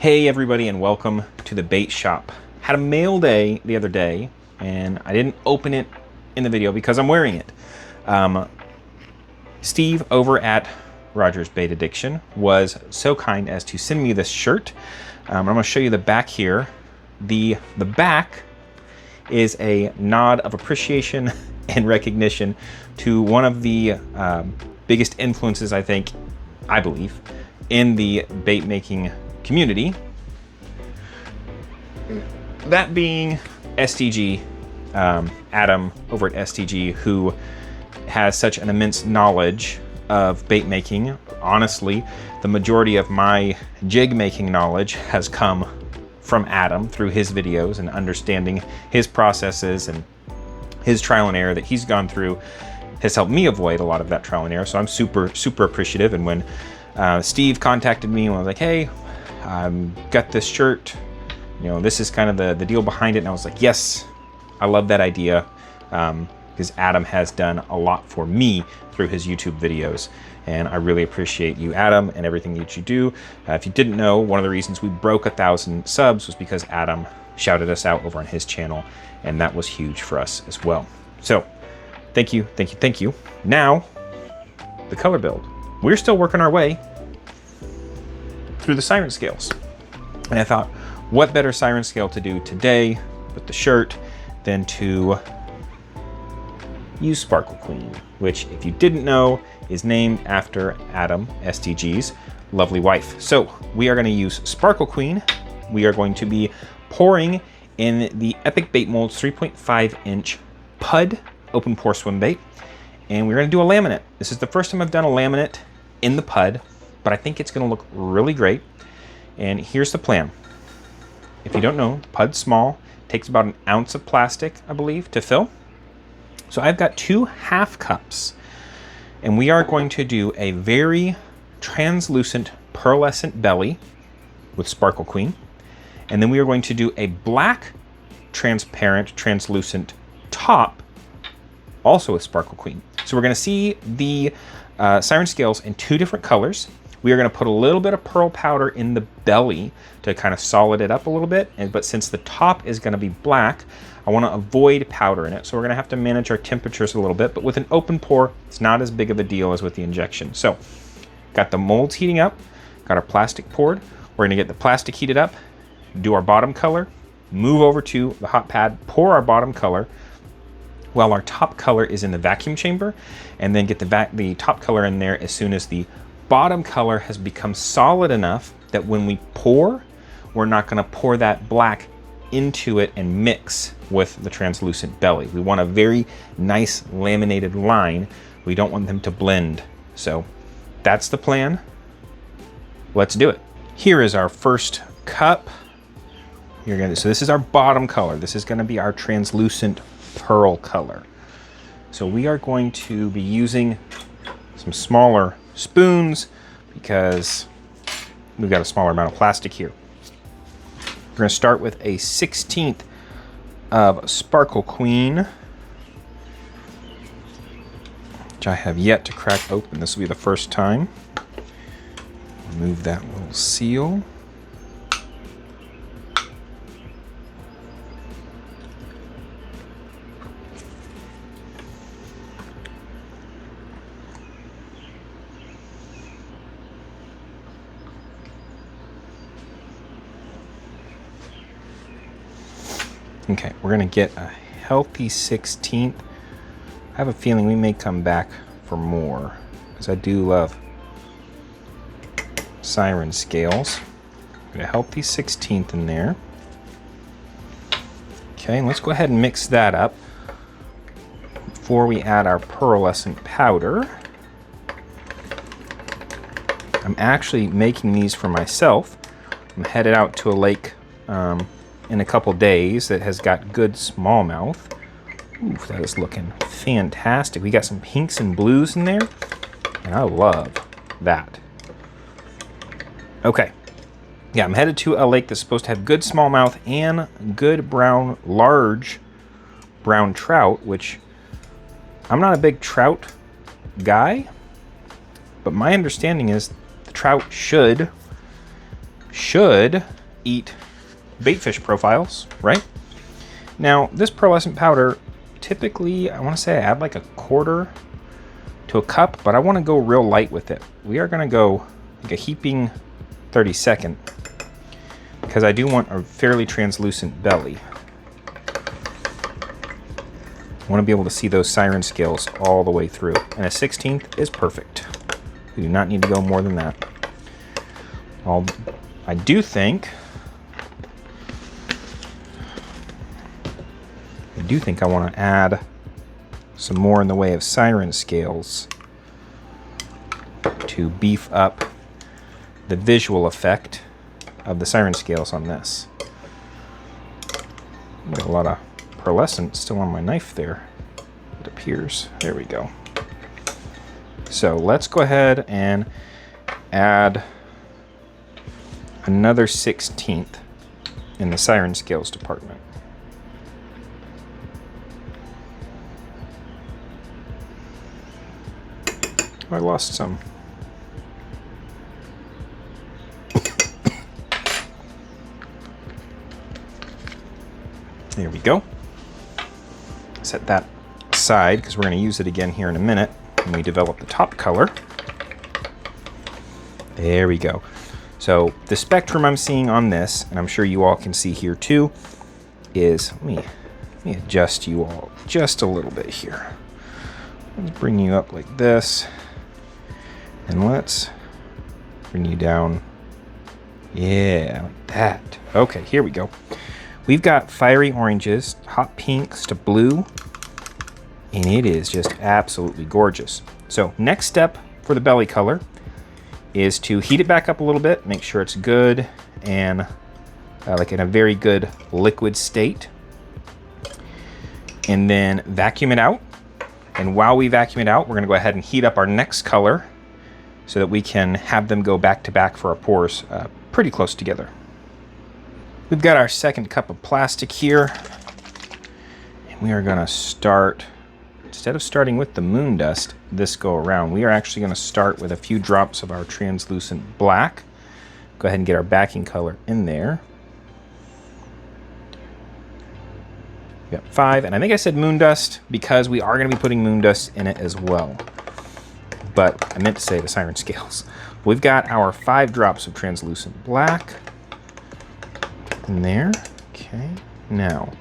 Hey everybody, and welcome to the bait shop. Had a mail day the other day and I didn't open it in the video because I'm wearing it. Steve over at Roger's Bait Addiction was so kind as to send me this shirt. I'm going to show you the back here. The back is a nod of appreciation and recognition to one of the biggest influences, I believe, in the bait making community, that being STG, Adam over at STG, who has such an immense knowledge of bait making. Honestly, the majority of my jig making knowledge has come from Adam through his videos and understanding his processes, and his trial and error that he's gone through has helped me avoid a lot of that trial and error. So I'm super appreciative. And when Steve contacted me and was like, hey, got this shirt, you know, this is kind of the deal behind it, and I was like, yes, I love that idea, because Adam has done a lot for me through his YouTube videos, and I really appreciate you, Adam, and everything that you do. If you didn't know, one of the reasons we broke 1,000 subs was because Adam shouted us out over on his channel, and that was huge for us as well. So thank you. Now, the color build. We're still working our way through the Siren Scales. And I thought, what better Siren Scale to do today with the shirt than to use Sparkle Queen, which, if you didn't know, is named after Adam, STG's lovely wife. So we are going to use Sparkle Queen. We are going to be pouring in the Epic Bait Molds 3.5 inch Pud open pour swim bait. And we're going to do a laminate. This is the first time I've done a laminate in the Pud, but I think it's going to look really great. And here's the plan. If you don't know, the Pud's small, takes about 1 ounce of plastic, I believe, to fill. So I've got 2 half cups, and we are going to do a very translucent pearlescent belly with Sparkle Queen. And then we are going to do a black transparent translucent top also with Sparkle Queen. So we're going to see the Siren Scales in 2 different colors. We are going to put a little bit of pearl powder in the belly to kind of solid it up a little bit. But since the top is going to be black, I want to avoid powder in it. So we're going to have to manage our temperatures a little bit. But with an open pour, it's not as big of a deal as with the injection. So got the molds heating up, got our plastic poured. We're going to get the plastic heated up, do our bottom color, move over to the hot pad, pour our bottom color, while our top color is in the vacuum chamber, and then get the top color in there as soon as the bottom color has become solid enough that when we pour, we're not going to pour that black into it and mix with the translucent belly. We want a very nice laminated line. We don't want them to blend. So that's the plan. Let's do it. Here is our first cup. So this is our bottom color. This is going to be our translucent pearl color. So we are going to be using some smaller spoons because we've got a smaller amount of plastic here. We're going to start with a 1/16 of Sparkle Queen, which I have yet to crack open. This will be the first time. Remove that little seal. Okay, we're gonna get a healthy 1/16. I have a feeling we may come back for more because I do love Siren Scales. Get a healthy 1/16 in there. Okay, and let's go ahead and mix that up before we add our pearlescent powder. I'm actually making these for myself. I'm headed out to a lake in a couple days that has got good smallmouth. Ooh, that is looking fantastic. We got some pinks and blues in there, and I love that. Okay, yeah, I'm headed to a lake that's supposed to have good smallmouth and good brown, large brown trout, which I'm not a big trout guy, but my understanding is the trout should should eat baitfish profiles, right? Now, this pearlescent powder, typically, I want to say I add like a quarter to a cup, but I want to go real light with it. We are going to go like a heaping 32nd because I do want a fairly translucent belly. I want to be able to see those siren scales all the way through, and a 16th is perfect. We do not need to go more than that. I do think I want to add some more in the way of siren scales to beef up the visual effect of the siren scales on this. Got a lot of pearlescent still on my knife there, it appears. There we go. So let's go ahead and add another 16th in the siren scales department. I lost some. There we go. Set that aside because we're going to use it again here in a minute when we develop the top color. There we go. So the spectrum I'm seeing on this, and I'm sure you all can see here too, is, let me adjust you all just a little bit here. Let's bring you up like this. And let's bring you down. Yeah, like that. Okay, here we go. We've got fiery oranges, hot pinks to blue, and it is just absolutely gorgeous. So next step for the belly color is to heat it back up a little bit, make sure it's good and like in a very good liquid state, and then vacuum it out. And while we vacuum it out, we're going to go ahead and heat up our next color so that we can have them go back to back for our pours pretty close together. We've got our second cup of plastic here, and we are going to start, instead of starting with the moon dust this go around, we are actually going to start with a few drops of our translucent black. Go ahead and get our backing color in there. We got 5, and I think I said moon dust because we are going to be putting moon dust in it as well. But I meant to say the siren scales. We've got our 5 drops of translucent black in there. Okay, now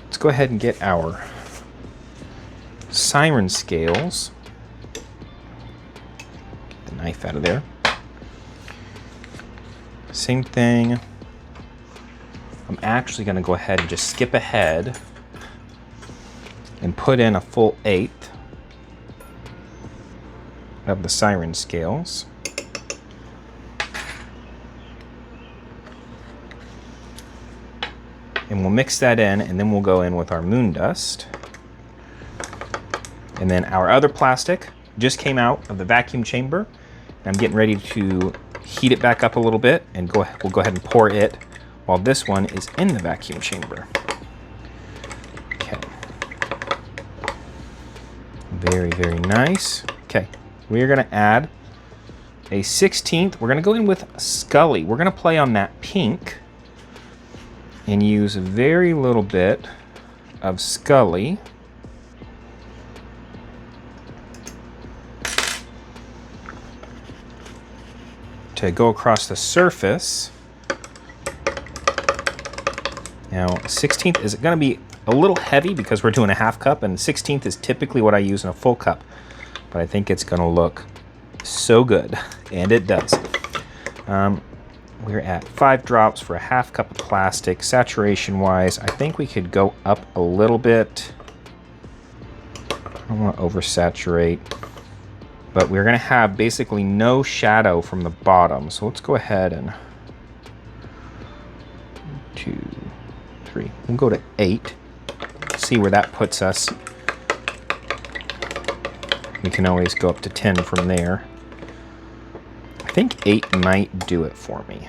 let's go ahead and get our siren scales. Get the knife out of there. Same thing. I'm actually going to go ahead and just skip ahead and put in a full 1/8 of the siren scales. And we'll mix that in, and then we'll go in with our moon dust. And then our other plastic just came out of the vacuum chamber. I'm getting ready to heat it back up a little bit, and we'll go ahead and pour it while this one is in the vacuum chamber. Okay. Very, very nice. Okay. We are going to add a 16th. We're going to go in with Scully. We're going to play on that pink and use a very little bit of Scully. To go across the surface. Now, 16th is going to be a little heavy because we're doing a half cup, and 16th is typically what I use in a full cup. But I think it's going to look so good, and it does. We're at 5 drops for a half cup of plastic. Saturation-wise, I think we could go up a little bit. I don't want to oversaturate. But we're going to have basically no shadow from the bottom. So let's go ahead and 2, 3. We'll go to 8. See where that puts us. We can always go up to 10 from there. I think 8 might do it for me.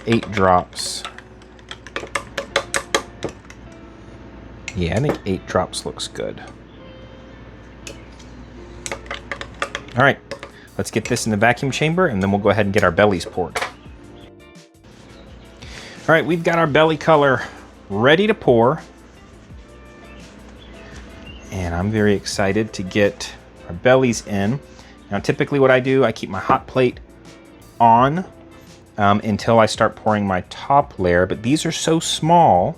8 drops. Yeah, I think 8 drops looks good. All right, let's get this in the vacuum chamber, and then we'll go ahead and get our bellies poured. All right, we've got our belly color ready to pour. And I'm very excited to get our bellies in. Now, typically what I do, I keep my hot plate on until I start pouring my top layer, but these are so small,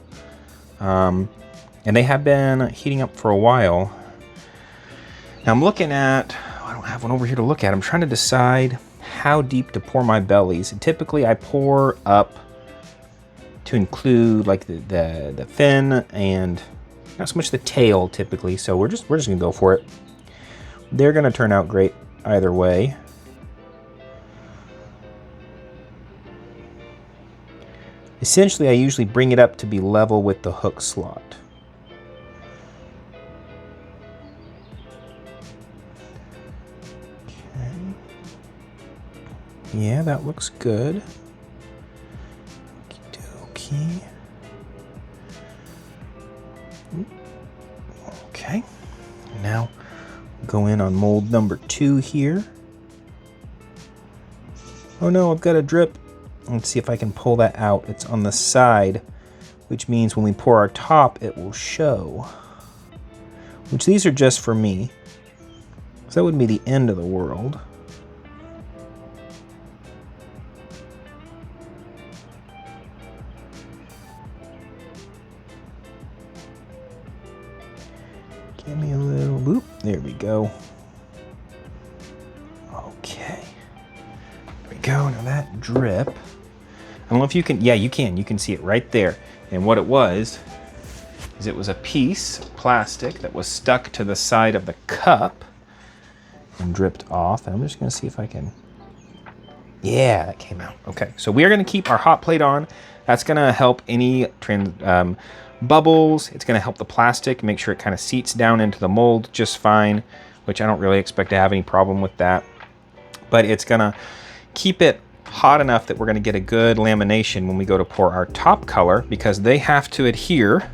and they have been heating up for a while. Now I'm looking at, I don't have one over here to look at. I'm trying to decide how deep to pour my bellies. And typically I pour up to include like the fin and not so much the tail typically. So we're just gonna go for it. They're gonna turn out great either way. Essentially, I usually bring it up to be level with the hook slot. Yeah, that looks good. Okey-dokey. Okay, now go in on mold number 2 here. Oh no, I've got a drip. Let's see if I can pull that out. It's on the side, which means when we pour our top, it will show. Which these are just for me, so that wouldn't be the end of the world. Give me a little boop. There we go. Okay. There we go. Now that drip. I don't know if you can. Yeah, you can. You can see it right there. And what it was is it was a piece of plastic that was stuck to the side of the cup and dripped off. And I'm just going to see if I can. Yeah, that came out. Okay. So we are going to keep our hot plate on. That's going to help any bubbles. It's going to help the plastic, make sure it kind of seats down into the mold just fine, which I don't really expect to have any problem with that. But it's going to keep it hot enough that we're going to get a good lamination when we go to pour our top color, because they have to adhere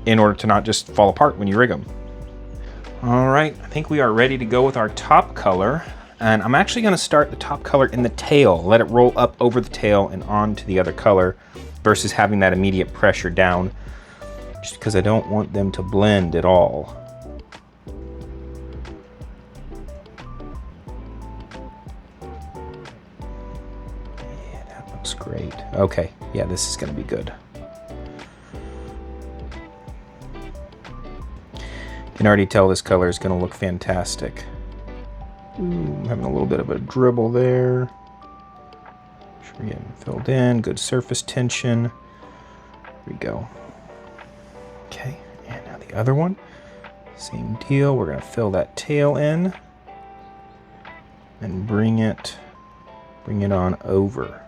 in order to not just fall apart when you rig them. All right, I think we are ready to go with our top color. And I'm actually going to start the top color in the tail, let it roll up over the tail and onto the other color, versus having that immediate pressure down, just because I don't want them to blend at all. Yeah, that looks great. Okay, yeah, this is going to be good. You can already tell this color is going to look fantastic. Ooh, I'm having a little bit of a dribble there. Sure, getting filled in, good surface tension. There we go. Okay, and now the other one. Same deal, we're gonna fill that tail in and bring it on over.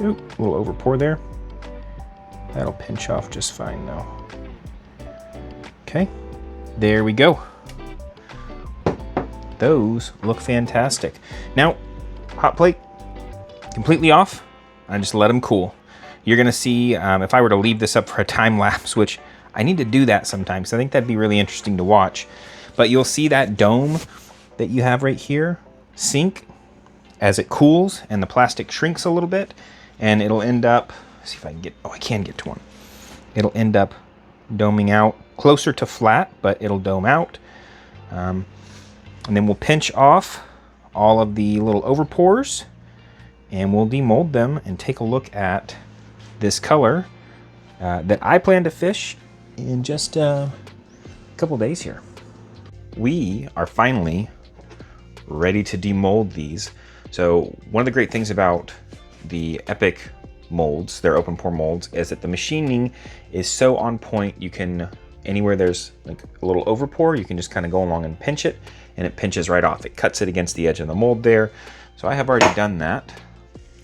Oop, a little over pour there. That'll pinch off just fine though. Okay, there we go. Those look fantastic. Now, hot plate, completely off. I just let them cool. You're gonna see, if I were to leave this up for a time lapse, which I need to do that sometimes. I think that'd be really interesting to watch. But you'll see that dome that you have right here sink as it cools and the plastic shrinks a little bit. And it'll end up, see if I can get, oh, I can get to one. It'll end up doming out closer to flat, but it'll dome out. And then we'll pinch off all of the little overpours and we'll demold them and take a look at this color that I plan to fish in just a couple days here. We are finally ready to demold these. So one of the great things about the Epic molds, their open pour molds, is that the machining is so on point. You can, anywhere there's like a little overpour, you can just kind of go along and pinch it, and it pinches right off. It cuts it against the edge of the mold there. So I have already done that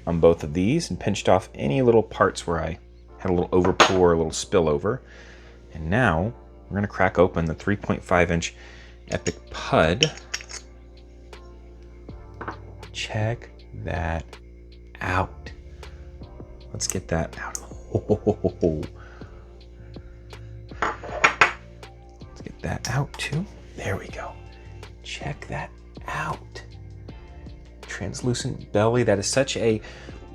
on both of these and pinched off any little parts where I had a little overpour, a little spillover. And now we're gonna crack open the 3.5 inch Epic Pud. Check that out. Let's get that out. Let's get that out too. There we go. Check that out. Translucent belly. That is such a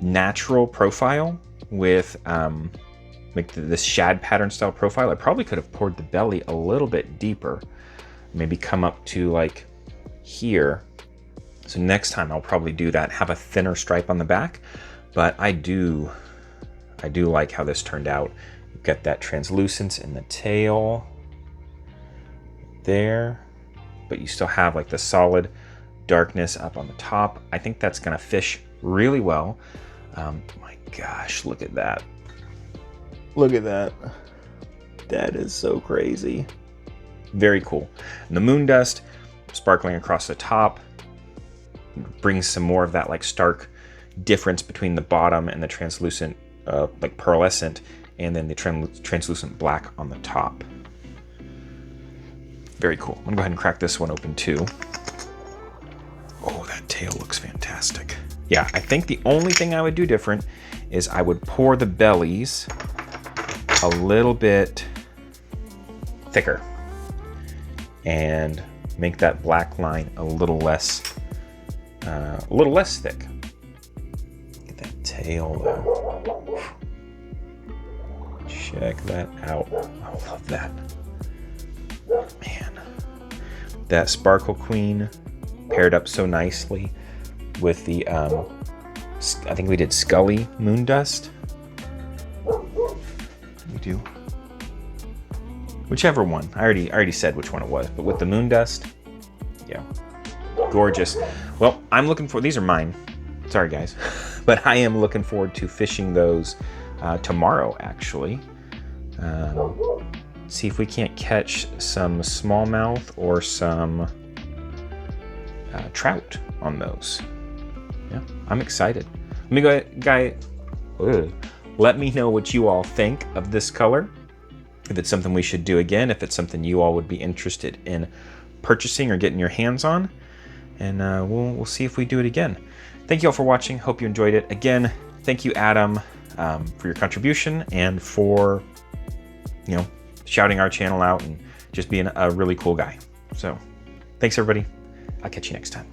natural profile with like this shad pattern style profile. I probably could have poured the belly a little bit deeper. Maybe come up to like here. So next time I'll probably do that, have a thinner stripe on the back. But I do like how this turned out. You've got that translucence in the tail there, but you still have like the solid darkness up on the top. I think that's gonna fish really well. My gosh, look at that. Look at that. That is so crazy. Very cool. And the moon dust sparkling across the top brings some more of that like stark difference between the bottom and the translucent like pearlescent, and then the translucent black on the top. Very cool. I'm gonna go ahead and crack this one open too. Oh, that tail looks fantastic. Yeah, I think the only thing I would do different is I would pour the bellies a little bit thicker and make that black line a little less thick. Get that tail though. Check that out. I love that. Man, that Sparkle Queen paired up so nicely with the I think we did Scully Moon Dust. We do whichever one. I already said which one it was, but with the Moon Dust, yeah, gorgeous. Well, I'm looking for, these are mine. Sorry guys, but I am looking forward to fishing those tomorrow actually. See if we can't catch some smallmouth or some trout on those. Yeah, I'm excited. Let me go, let me know what you all think of this color. If it's something we should do again, if it's something you all would be interested in purchasing or getting your hands on, and we'll see if we do it again. Thank you all for watching. Hope you enjoyed it. Again, thank you, Adam, for your contribution and for, you know, shouting our channel out and just being a really cool guy. So thanks everybody. I'll catch you next time.